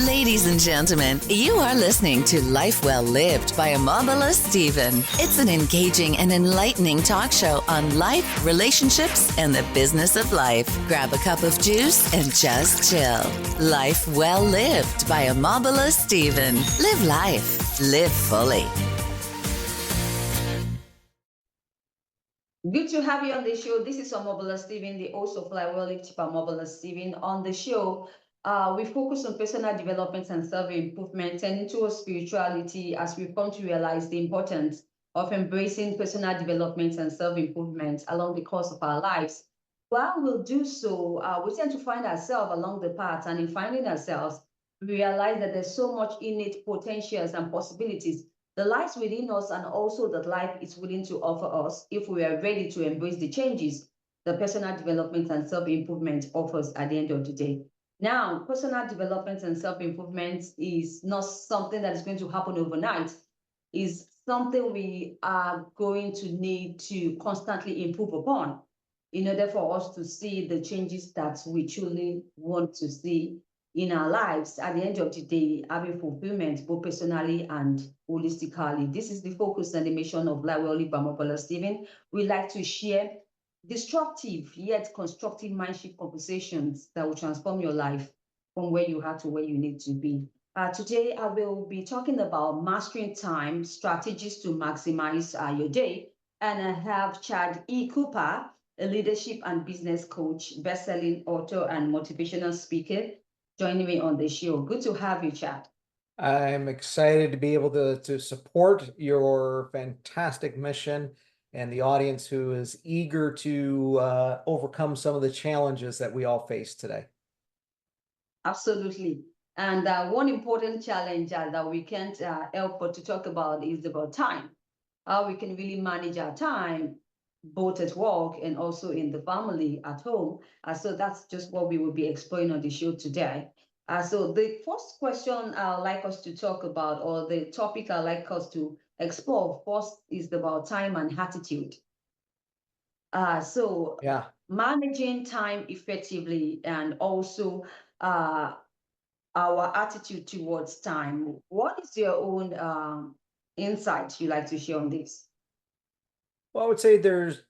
Ladies and gentlemen, you are listening to Life Well Lived by Omobola Stephen. It's an engaging and enlightening talk show on life, relationships, and the business of life. Grab a cup of juice and just chill. Life Well Lived by Omobola Stephen. Live life. Live fully. Good to have you on the show. This is Omobola Stephen, the host of Life Well Lived by Omobola Stephen. On the show, we focus on personal development and self-improvement and into spirituality as we've come to realize the importance of embracing personal development and self-improvement along the course of our lives. While we'll do so, we tend to find ourselves along the path, and in finding ourselves, we realize that there's so much innate potentials and possibilities that lies within us, and also that life is willing to offer us if we are ready to embrace the changes that personal development and self-improvement offers at the end of the day. Now, personal development and self-improvement is not something that is going to happen overnight. It's something we are going to need to constantly improve upon in order for us to see the changes that we truly want to see in our lives at the end of the day, having fulfillment both personally and holistically. This is the focus and the mission of Life Well Lived by Omobola Stephen. We like to share disruptive yet constructive mindship conversations that will transform your life from where you are to where you need to be. Today, I will be talking about mastering time, strategies to maximize your day. And I have Chad E. Cooper, a leadership and business coach, best-selling author, and motivational speaker, joining me on the show. Good to have you, Chad. I'm excited to be able to support your fantastic mission and the audience who is eager to overcome some of the challenges that we all face today. Absolutely. And one important challenge that we can't help but to talk about is about time. How we can really manage our time, both at work and also in the family at home. So that's just what we will be exploring on the show today. So the first question I'd like us to talk about, or the topic I'd like us to explore first, is about time and attitude. Yeah. Managing time effectively, and also uh, our attitude towards time. What is your own insight you like to share on this? Well, I would say there's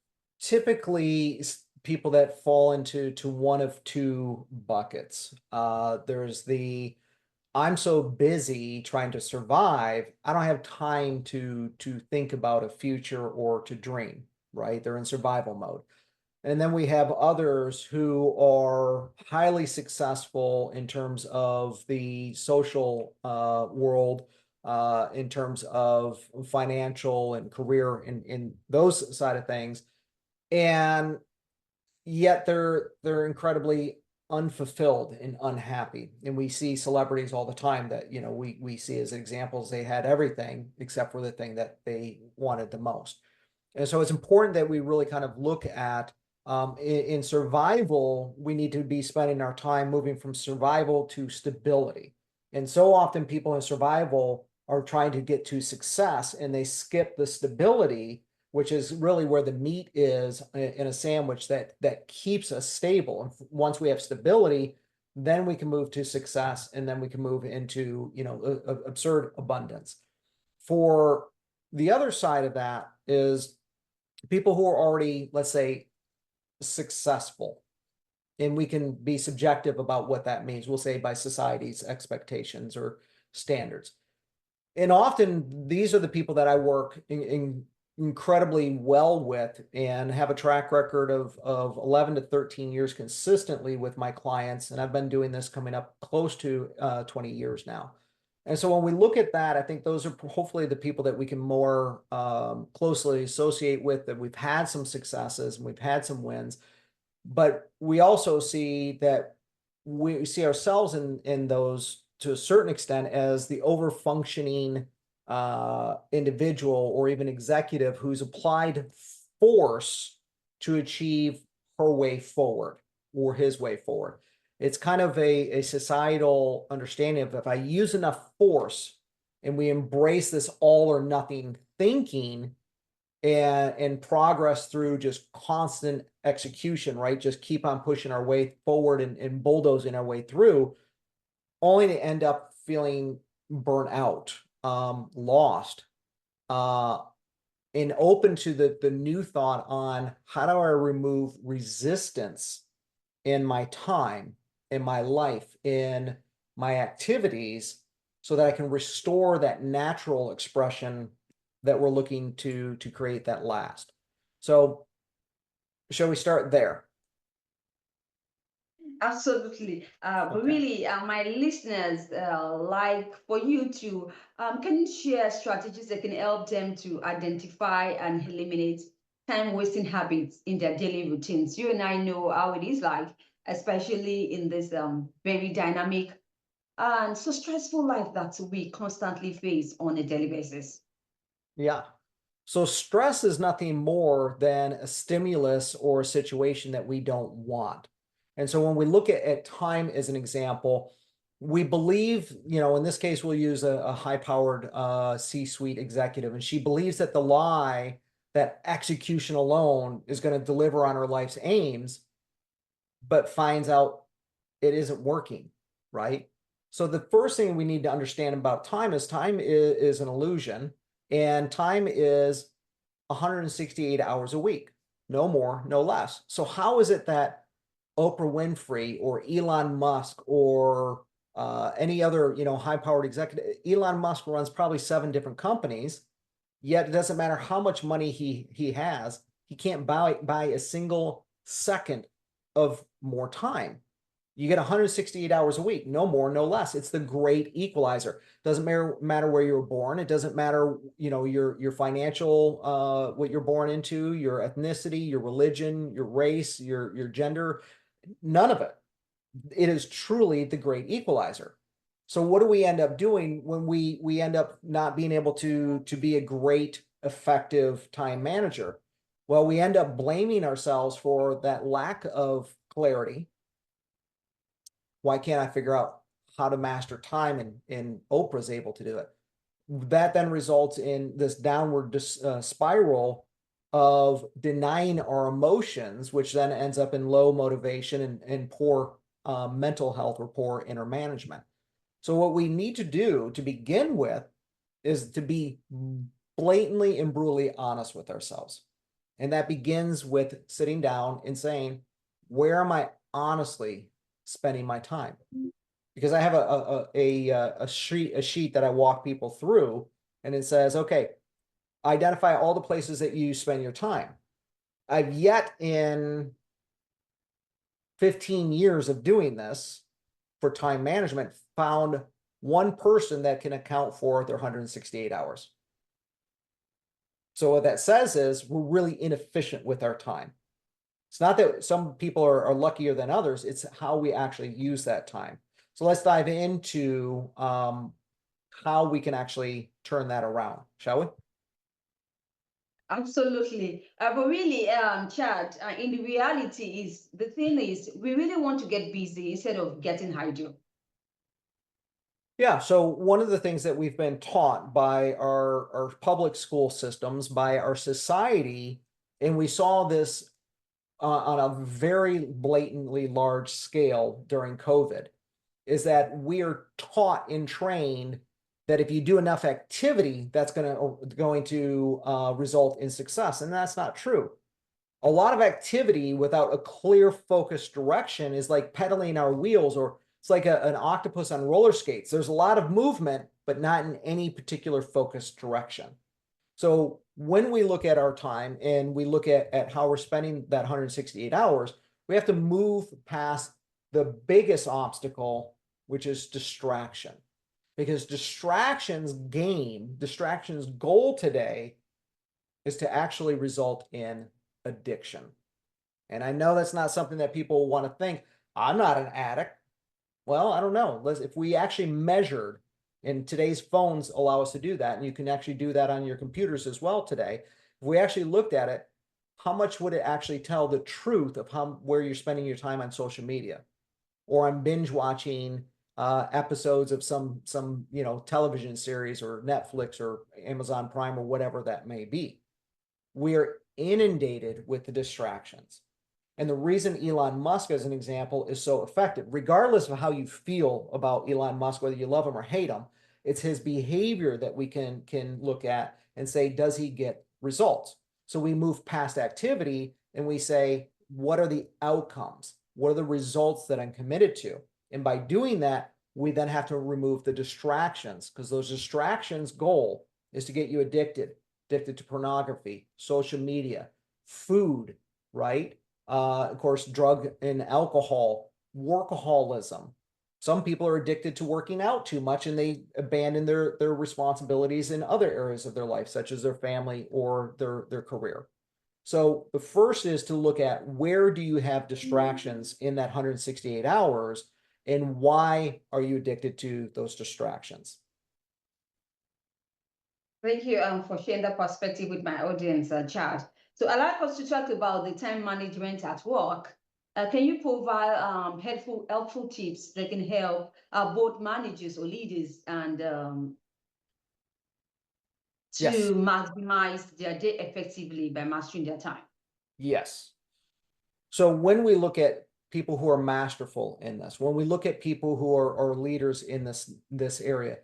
typically people that fall into one of two buckets. There's the I'm so busy trying to survive, I don't have time to think about a future or to dream, right? They're in survival mode. And then we have others who are highly successful in terms of the social world, in terms of financial and career in those side of things. And yet they're incredibly unfulfilled and unhappy. And we see celebrities all the time that, we see as examples, they had everything except for the thing that they wanted the most. And so it's important that we really kind of look at in survival, we need to be spending our time moving from survival to stability. And so often people in survival are trying to get to success and they skip the stability, which is really where the meat is in a sandwich that keeps us stable. And once we have stability, then we can move to success, and then we can move into, absurd abundance. For the other side of that is people who are already, let's say, successful, and we can be subjective about what that means. We'll say by society's expectations or standards. And often these are the people that I work incredibly well with and have a track record of 11 to 13 years consistently with my clients. And I've been doing this coming up close to 20 years now. And so when we look at that, I think those are hopefully the people that we can more closely associate with, that we've had some successes and we've had some wins. But we also see that we see ourselves in those to a certain extent as the over-functioning individual or even executive who's applied force to achieve her way forward or his way forward. It's kind of a societal understanding of, if I use enough force and we embrace this all or nothing thinking and progress through just constant execution, right? Just keep on pushing our way forward and bulldozing our way through. only to end up feeling burnt out, lost, uh, and open to the new thought on how do I remove resistance in my time, in my life, in my activities, so that I can restore that natural expression that we're looking to create that last. So shall we start there? Absolutely. But Okay. really, my listeners like for you to, can you share strategies that can help them to identify and eliminate time wasting habits in their daily routines? You and I know how it is like, especially in this very dynamic and so stressful life that we constantly face on a daily basis. Yeah. So stress is nothing more than a stimulus or a situation that we don't want. And so when we look at time as an example, we believe, in this case, we'll use a high-powered C-suite executive, and she believes that the lie that execution alone is going to deliver on her life's aims, but finds out it isn't working, right? So the first thing we need to understand about time is an illusion, and time is 168 hours a week, no more, no less. So how is it that Oprah Winfrey or Elon Musk or any other, high-powered executive, Elon Musk runs probably 7 different companies, yet it doesn't matter how much money he has, he can't buy a single second of more time. You get 168 hours a week, no more, no less. It's the great equalizer. Doesn't matter where you were born. It doesn't matter, your financial, what you're born into, your ethnicity, your religion, your race, your gender, none of it. It is truly the great equalizer. So what do we end up doing when we end up not being able to be a great, effective time manager? Well, we end up blaming ourselves for that lack of clarity. Why can't I figure out how to master time? And Oprah's able to do it. That then results in this downward spiral of denying our emotions, which then ends up in low motivation and poor mental health or poor inner management. So what we need to do to begin with is to be blatantly and brutally honest with ourselves. And that begins with sitting down and saying, where am I honestly spending my time? Because I have a sheet that I walk people through, and it says, okay, identify all the places that you spend your time. I've yet in 15 years of doing this for time management found one person that can account for their 168 hours. So what that says is we're really inefficient with our time. It's not that some people are luckier than others, it's how we actually use that time. So let's dive into how we can actually turn that around, shall we? Absolutely. But really, Chad, in the reality is the thing is we really want to get busy instead of getting idle. Yeah, so one of the things that we've been taught by our public school systems, by our society, and we saw this on a very blatantly large scale during COVID, is that we are taught and trained that if you do enough activity, that's going to result in success, and that's not true. A lot of activity without a clear focused direction is like pedaling our wheels, or it's like an octopus on roller skates. There's a lot of movement, but not in any particular focused direction. So when we look at our time and we look at how we're spending that 168 hours, we have to move past the biggest obstacle, which is distraction. Because distraction's goal today is to actually result in addiction. And I know that's not something that people want to think. I'm not an addict. Well, I don't know. If we actually measured, and today's phones allow us to do that, and you can actually do that on your computers as well today. If we actually looked at it, how much would it actually tell the truth of where you're spending your time on social media, or on binge watching episodes of some television series, or Netflix or Amazon Prime, or whatever that may be? We are inundated with the distractions. And the reason Elon Musk, as an example, is so effective, regardless of how you feel about Elon Musk, whether you love him or hate him, it's his behavior that we can look at and say, does he get results? So we move past activity and we say, what are the outcomes? What are the results that I'm committed to? And by doing that, we then have to remove the distractions, because those distractions' goal is to get you addicted to pornography, social media, food, right? Of course, drug and alcohol, workaholism. Some people are addicted to working out too much and they abandon their responsibilities in other areas of their life, such as their family or their career. So the first is to look at, where do you have distractions in that 168 hours, and why are you addicted to those distractions? Thank you for sharing that perspective with my audience, Chad. So I'd like us to talk about the time management at work. Can you provide helpful tips that can help both managers or leaders and Yes. to maximize their day effectively by mastering their time? Yes. So when we look at people who are masterful in this, when we look at people who are leaders in this area,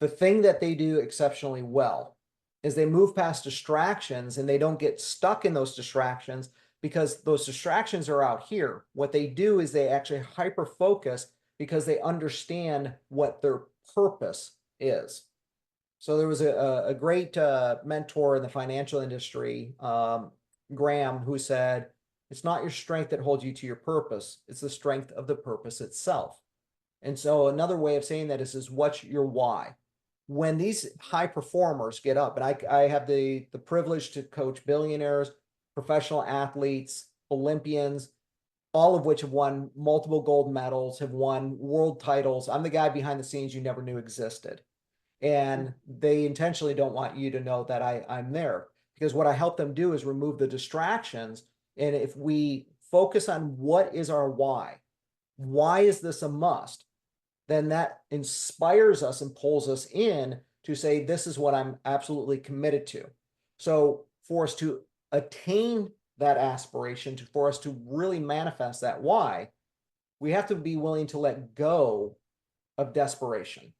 the thing that they do exceptionally well is they move past distractions and they don't get stuck in those distractions, because those distractions are out here. What they do is they actually hyper focus because they understand what their purpose is. So there was a great mentor in the financial industry, Graham, who said, it's not your strength that holds you to your purpose, it's the strength of the purpose itself. And so another way of saying that is what's your why? When these high performers get up, and I have the privilege to coach billionaires, professional athletes, Olympians, all of which have won multiple gold medals, have won world titles. I'm the guy behind the scenes you never knew existed. And they intentionally don't want you to know that I'm there, because what I help them do is remove the distractions. And if we focus on what is our why is this a must? Then that inspires us and pulls us in to say, this is what I'm absolutely committed to. So for us to attain that aspiration, for us to really manifest that why, we have to be willing to let go of desperation,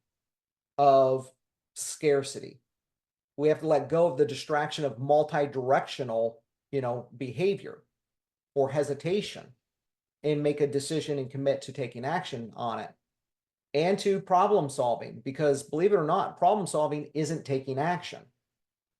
of scarcity. We have to let go of the distraction of multi-directional, behavior or hesitation, and make a decision and commit to taking action on it, and to problem solving, because believe it or not, problem solving isn't taking action.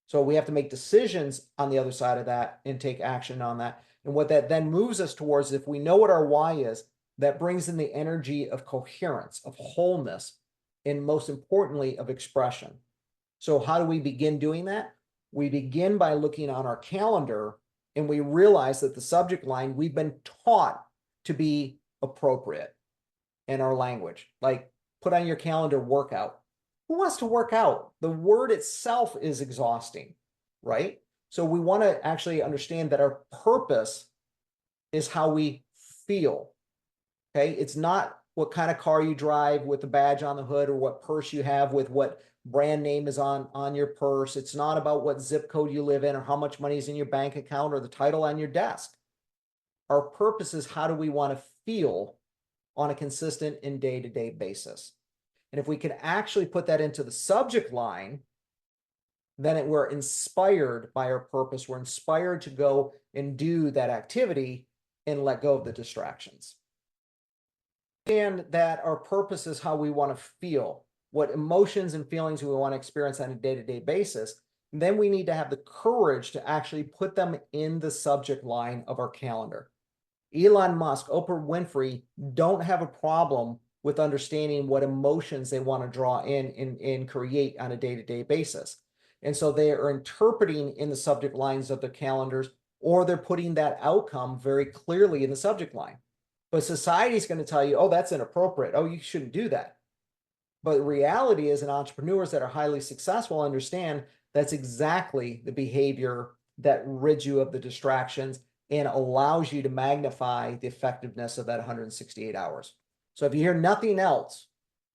So we have to make decisions on the other side of that and take action on that. And what that then moves us towards, if we know what our why is, that brings in the energy of coherence, of wholeness, and most importantly, of expression. So how do we begin doing that? We begin by looking on our calendar, and we realize that the subject line, we've been taught to be appropriate in our language. Like, put on your calendar workout. Who wants to work out? The word itself is exhausting, right? So we want to actually understand that our purpose is how we feel. Okay, it's not what kind of car you drive with the badge on the hood, or what purse you have with what brand name is on your purse. It's not about what zip code you live in, or how much money is in your bank account, or the title on your desk. Our purpose is, how do we want to feel on a consistent and day-to-day basis? And if we can actually put that into the subject line, then we're inspired by our purpose. We're inspired to go and do that activity and let go of the distractions. And that our purpose is how we want to feel, what emotions and feelings we want to experience on a day-to-day basis. Then we need to have the courage to actually put them in the subject line of our calendar. Elon Musk, Oprah Winfrey don't have a problem with understanding what emotions they want to draw in and create on a day-to-day basis. And so they are interpreting in the subject lines of their calendars, or they're putting that outcome very clearly in the subject line. But society is going to tell you, oh, that's inappropriate. Oh, you shouldn't do that. But the reality is, and entrepreneurs that are highly successful understand that's exactly the behavior that rids you of the distractions and allows you to magnify the effectiveness of that 168 hours. So if you hear nothing else,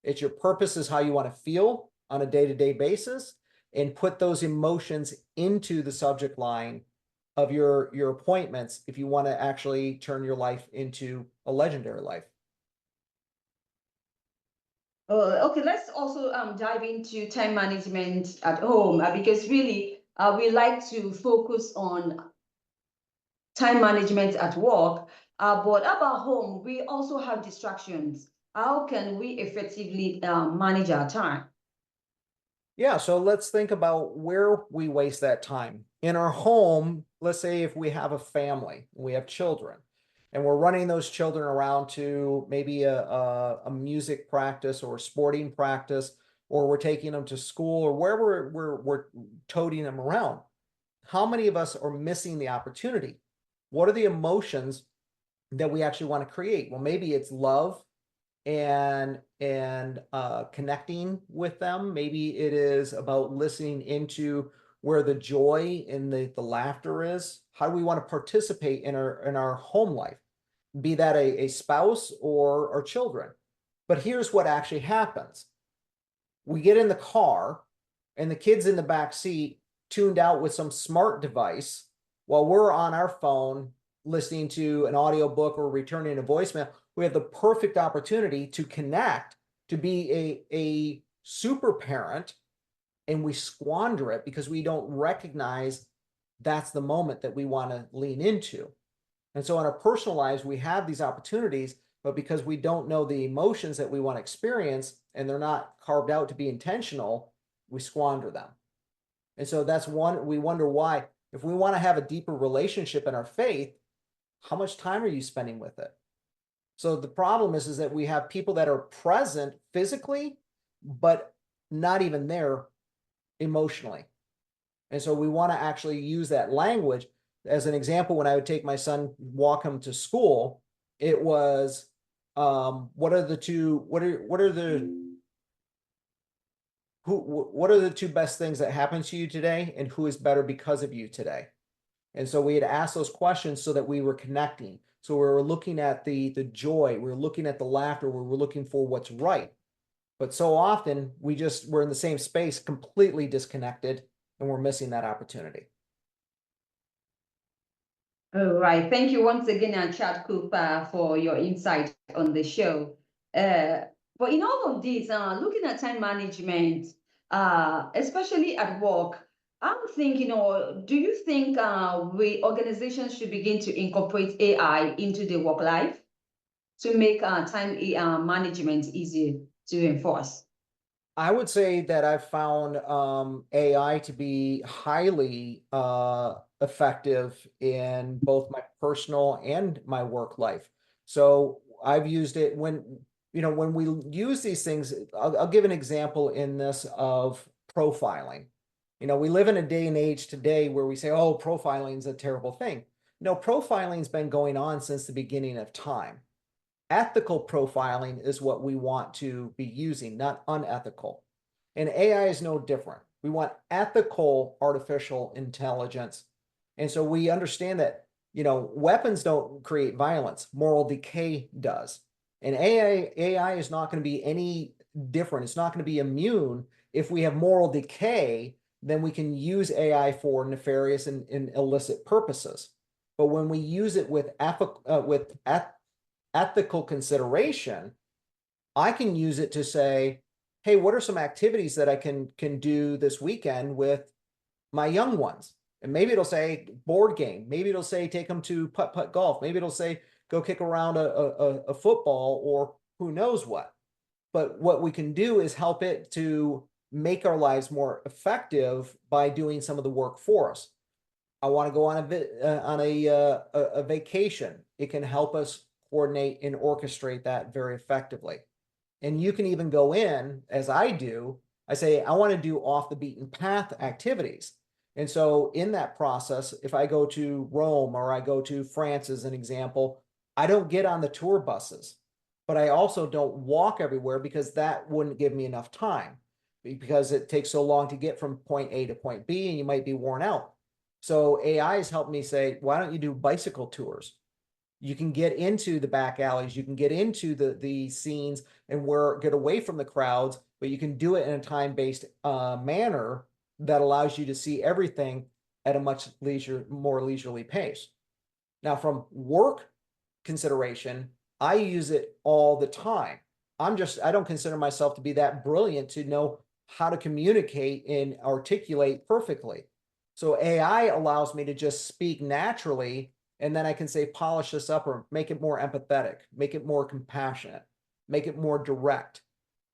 it's your purpose is how you want to feel on a day-to-day basis, and put those emotions into the subject line of your appointments if you want to actually turn your life into a legendary life. Okay, let's also dive into time management at home because really we like to focus on time management at work, but about home, we also have distractions. How can we effectively manage our time? Yeah, so let's think about where we waste that time. In our home, let's say if we have a family, we have children, and we're running those children around to maybe a music practice or a sporting practice, or we're taking them to school or wherever we're toting them around. How many of us are missing the opportunity? What are the emotions that we actually want to create? Well, maybe it's love and connecting with them. Maybe it is about listening into where the joy and the laughter is. How do we want to participate in our home life? Be that a spouse or children. But here's what actually happens. We get in the car and the kid's in the back seat tuned out with some smart device while we're on our phone listening to an audiobook or returning a voicemail. We have the perfect opportunity to connect, to be a super parent, and we squander it because we don't recognize that's the moment that we want to lean into. And so in our personal lives, we have these opportunities, but because we don't know the emotions that we want to experience and they're not carved out to be intentional, we squander them. And so that's one, we wonder why. If we want to have a deeper relationship in our faith, how much time are you spending with it? So the problem is that we have people that are present physically, but not even there emotionally. And so we want to actually use that language. As an example, when I would take my son, walk him to school, it was, what are the two best things that happened to you today, and who is better because of you today? And so we had asked those questions so that we were connecting. So we were looking at the joy, we were looking at the laughter, we were looking for what's right. But so often we're in the same space, completely disconnected, and we're missing that opportunity. All right. Thank you once again, Chad Cooper, for your insight on the show. But in all of this, looking at time management, especially at work, I'm thinking, or do you think we organizations should begin to incorporate AI into the work life to make time management easier to enforce? I would say that I've found AI to be highly effective in both my personal and my work life. So I've used it when we use these things. I'll give an example in this of profiling. We live in a day and age today where we say, oh, profiling is a terrible thing. No, profiling's been going on since the beginning of time. Ethical profiling is what we want to be using, not unethical. And AI is no different. We want ethical artificial intelligence. And so we understand that, weapons don't create violence, moral decay does. And AI is not going to be any different. It's not going to be immune. If we have moral decay, then we can use AI for nefarious and illicit purposes. But when we use it with ethical consideration, I can use it to say, hey, what are some activities that I can do this weekend with my young ones? And maybe it'll say board game. Maybe it'll say take them to putt-putt golf. Maybe it'll say go kick around a football, or who knows what. But what we can do is help it to make our lives more effective by doing some of the work for us. I want to go on a vacation. It can help us coordinate and orchestrate that very effectively. And you can even go in, as I do, I say, I want to do off the beaten path activities. And so in that process, if I go to Rome or I go to France as an example, I don't get on the tour buses, but I also don't walk everywhere because that wouldn't give me enough time, because it takes so long to get from point A to point B and you might be worn out. So AI has helped me say, why don't you do bicycle tours? You can get into the back alleys, you can get into the scenes and get away from the crowds, but you can do it in a time-based manner that allows you to see everything at a much more leisurely pace. Now, from work consideration, I use it all the time. I don't consider myself to be that brilliant to know how to communicate and articulate perfectly. So AI allows me to just speak naturally, and then I can say, polish this up or make it more empathetic, make it more compassionate, make it more direct,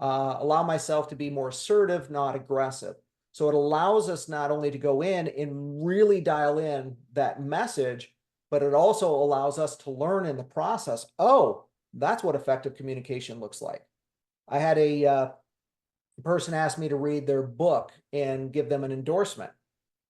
allow myself to be more assertive, not aggressive. So it allows us not only to go in and really dial in that message, but it also allows us to learn in the process. Oh, that's what effective communication looks like. I had a person ask me to read their book and give them an endorsement.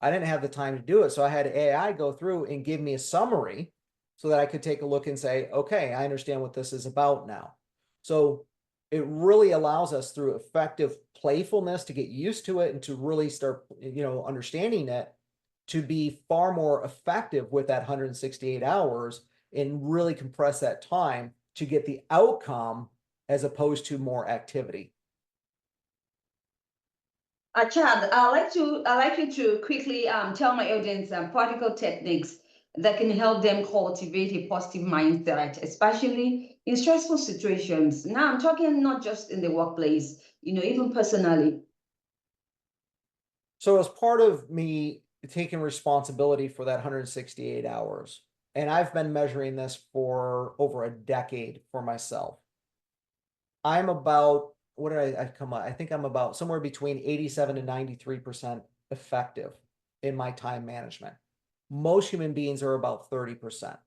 I didn't have the time to do it, so I had AI go through and give me a summary so that I could take a look and say, okay, I understand what this is about now. So it really allows us through effective playfulness to get used to it and to really start, understanding it, to be far more effective with that 168 hours and really compress that time to get the outcome as opposed to more activity. Chad, I'd like you to quickly tell my audience practical techniques that can help them cultivate a positive mindset, especially in stressful situations. Now, I'm talking not just in the workplace, even personally. So as part of me taking responsibility for that 168 hours, and I've been measuring this for over a decade for myself, I'm about, what did I come up? I think I'm about somewhere between 87 to 93% effective in my time management. Most human beings are about 30%.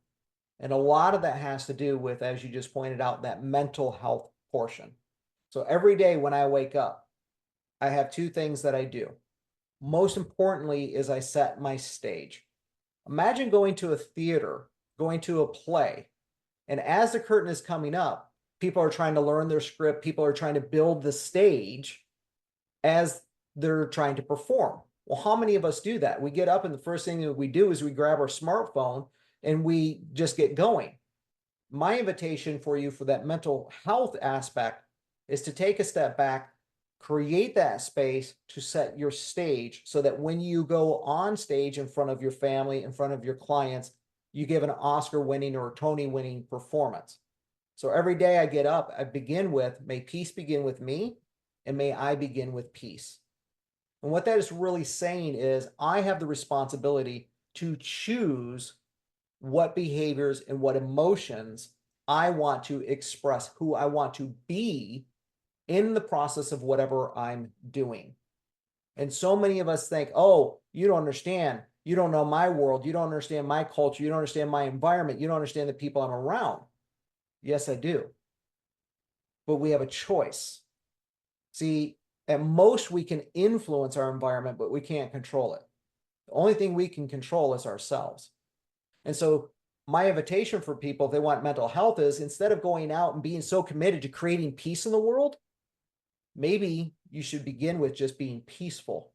And a lot of that has to do with, as you just pointed out, that mental health portion. So every day when I wake up, I have two things that I do. Most importantly is I set my stage. Imagine going to a theater, going to a play, and as the curtain is coming up, people are trying to learn their script. People are trying to build the stage as they're trying to perform. Well, how many of us do that? We get up and the first thing that we do is we grab our smartphone and we just get going. My invitation for you for that mental health aspect is to take a step back, create that space to set your stage so that when you go on stage in front of your family, in front of your clients, you give an Oscar winning or a Tony winning performance. So every day I get up, I begin with, may peace begin with me, and may I begin with peace. And what that is really saying is I have the responsibility to choose what behaviors and what emotions I want to express, who I want to be in the process of whatever I'm doing. And so many of us think, oh, you don't understand. You don't know my world. You don't understand my culture. You don't understand my environment. You don't understand the people I'm around. Yes, I do. But we have a choice. See, at most we can influence our environment, but we can't control it. The only thing we can control is ourselves. And so my invitation for people, if they want mental health, is instead of going out and being so committed to creating peace in the world, maybe you should begin with just being peaceful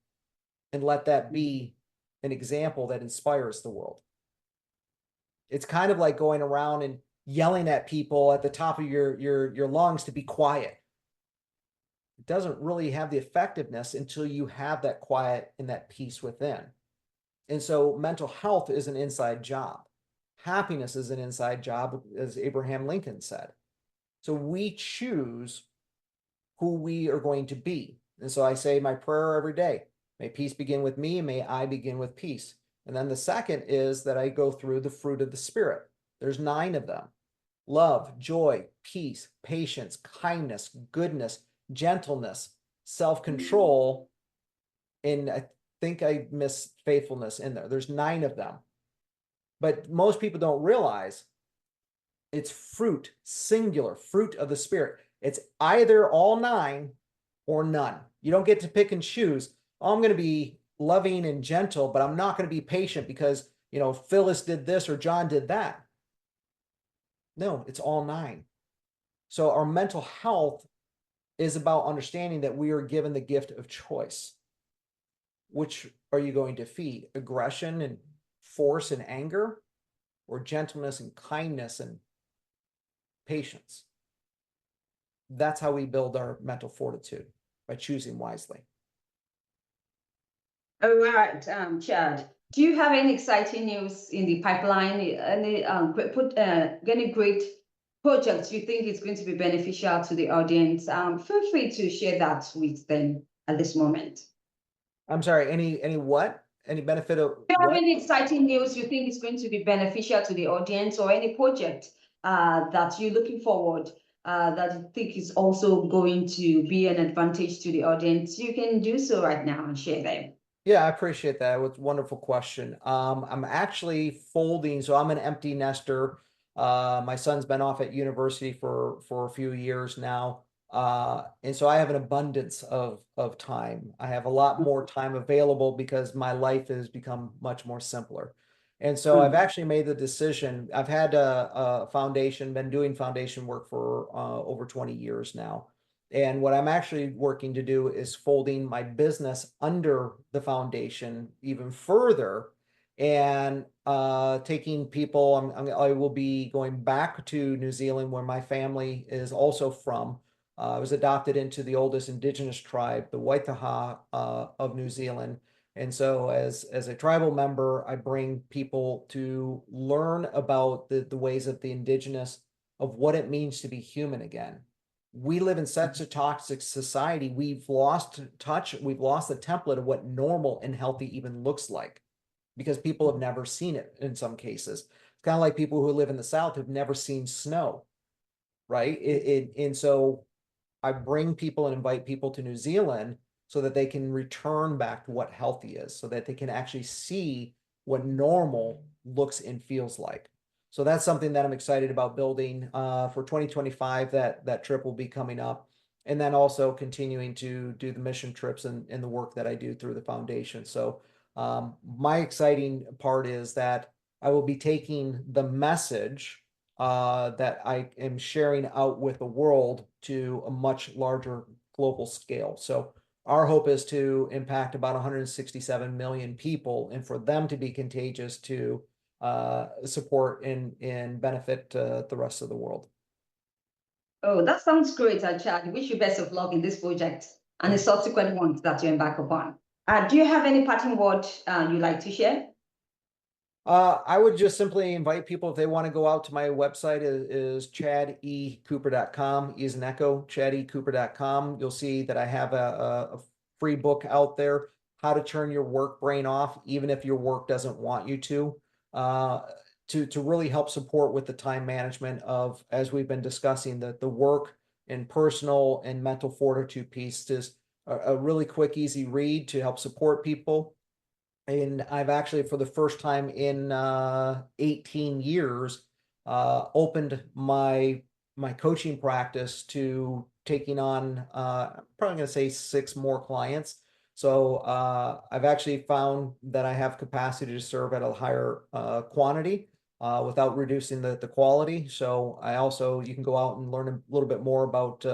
and let that be an example that inspires the world. It's kind of like going around and yelling at people at the top of your lungs to be quiet. It doesn't really have the effectiveness until you have that quiet and that peace within. And so mental health is an inside job. Happiness is an inside job, as Abraham Lincoln said. So we choose who we are going to be. And so I say my prayer every day, may peace begin with me, may I begin with peace. And then the second is that I go through the fruit of the Spirit. There's 9 of them: love, joy, peace, patience, kindness, goodness, gentleness, self-control. And I think I missed faithfulness in there. There's 9 of them. But most people don't realize it's fruit, singular, fruit of the Spirit. It's either all 9 or none. You don't get to pick and choose. Oh, I'm going to be loving and gentle, but I'm not going to be patient because, Phyllis did this or John did that. No, it's all 9. So our mental health is about understanding that we are given the gift of choice. Which are you going to feed? Aggression and force and anger, or gentleness and kindness and patience? That's how we build our mental fortitude, by choosing wisely. All right, Chad. Do you have any exciting news in the pipeline? Any great projects you think is going to be beneficial to the audience? Feel free to share that with them at this moment. I'm sorry, any what? Any benefit of Do you have what? any exciting news you think is going to be beneficial to the audience, or any project that you're looking forward that you think is also going to be an advantage to the audience? You can do so right now and share them. Yeah, I appreciate that. It was a wonderful question. I'm actually folding, so I'm an empty nester. My son's been off at university for a few years now. And so I have an abundance of time. I have a lot more time available because my life has become much more simpler. And so I've actually made the decision. I've had a foundation, been doing foundation work for over 20 years now. And what I'm actually working to do is folding my business under the foundation even further and taking people. I will be going back to New Zealand, where my family is also from. I was adopted into the oldest indigenous tribe, the Waitaha of New Zealand. And so as a tribal member, I bring people to learn about the ways of the indigenous, of what it means to be human again. We live in such a toxic society. We've lost touch. We've lost the template of what normal and healthy even looks like, because people have never seen it in some cases. It's kind of like people who live in the South who've never seen snow, right? And so I bring people and invite people to New Zealand so that they can return back to what healthy is, so that they can actually see what normal looks and feels like. So that's something that I'm excited about building for 2025. That trip will be coming up. And then also continuing to do the mission trips and the work that I do through the foundation. So my exciting part is that I will be taking the message that I am sharing out with the world to a much larger global scale. So our hope is to impact about 167 million people, and for them to be contagious to support and benefit the rest of the world. Oh, that sounds great, Chad. Wish you best of luck in this project and the subsequent ones that you embark upon. Do you have any parting word you'd like to share? I would just simply invite people, if they want to go out to my website, is chadecooper.com. E is an echo, chadecooper.com. You'll see that I have a free book out there, How to Turn Your Work Brain Off, even if your work doesn't want you to really help support with the time management of, as we've been discussing, the work and personal and mental fortitude piece. Is a really quick, easy read to help support people. And I've actually, for the first time in 18 years, opened my coaching practice to taking on, I'm probably going to say 6 more clients. So I've actually found that I have capacity to serve at a higher quantity without reducing the quality. So you can go out and learn a little bit more about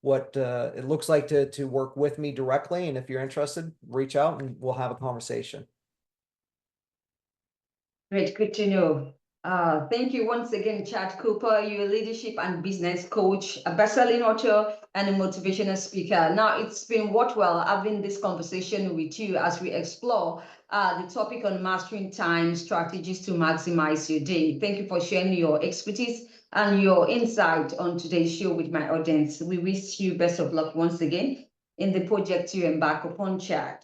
what it looks like to work with me directly. And if you're interested, reach out and we'll have a conversation. Great, good to know. Thank you once again, Chad Cooper. You're a leadership and business coach, a best-selling author, and a motivational speaker. Now, it's been worthwhile having this conversation with you as we explore the topic on mastering time strategies to maximize your day. Thank you for sharing your expertise and your insight on today's show with my audience. We wish you best of luck once again in the project you embark upon, Chad.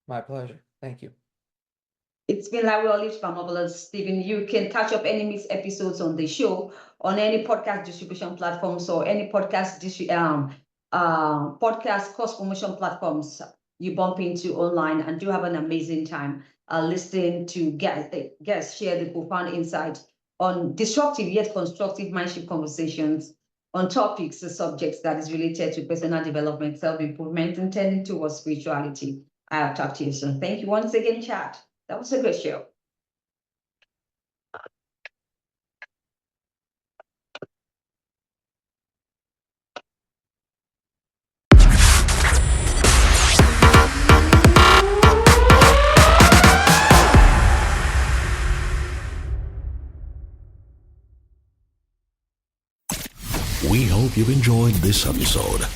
My pleasure. Thank you. It's been Larry from Omobola Stephen. You can catch up any missed episodes on the show on any podcast distribution platforms or any podcast cross promotion platforms you bump into online, and do have an amazing time listening to guests share the profound insight on disruptive yet constructive mindship conversations on topics and subjects that is related to personal development, self-improvement, and tending towards spirituality. I'll talk to you soon. Thank you once again, Chad. That was a good show. We hope you've enjoyed this episode